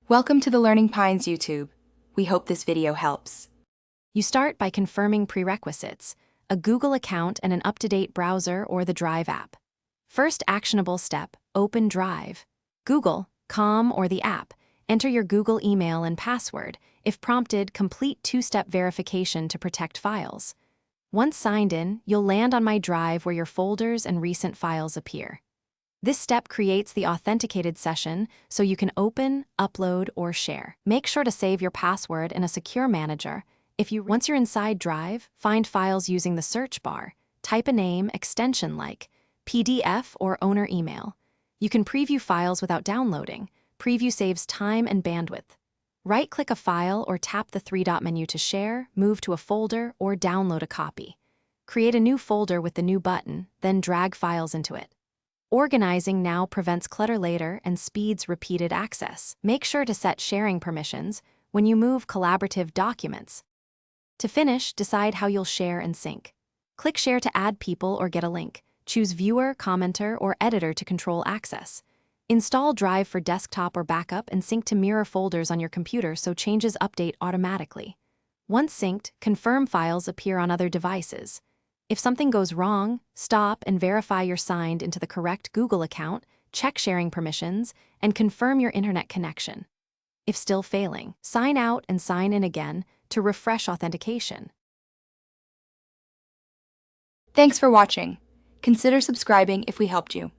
Welcome to the Learning Pines YouTube. We hope this video helps. You start by confirming prerequisites, a Google account and an up-to-date browser or the Drive app. First actionable step, open Drive. Google, Com, or the app. Enter your Google email and password. If prompted, complete two-step verification to protect files. Once signed in, you'll land on My Drive where your folders and recent files appear. This step creates the authenticated session so you can open, upload, or share. Make sure to save your password in a secure manager. Once you're inside Drive, find files using the search bar. Type a name, extension like PDF or owner email. You can preview files without downloading. Preview saves time and bandwidth. Right-click a file or tap the three-dot menu to share, move to a folder, or download a copy. Create a new folder with the new button, then drag files into it. Organizing now prevents clutter later and speeds repeated access. Make sure to set sharing permissions when you move collaborative documents. To finish, decide how you'll share and sync. Click Share to add people or get a link. Choose Viewer, Commenter, or Editor to control access. Install Drive for desktop or backup and sync to mirror folders on your computer so changes update automatically. Once synced, confirm files appear on other devices. If something goes wrong, stop and verify you're signed into the correct Google account, check sharing permissions, and confirm your internet connection. If still failing, sign out and sign in again to refresh authentication. Thanks for watching. Consider subscribing if we helped you.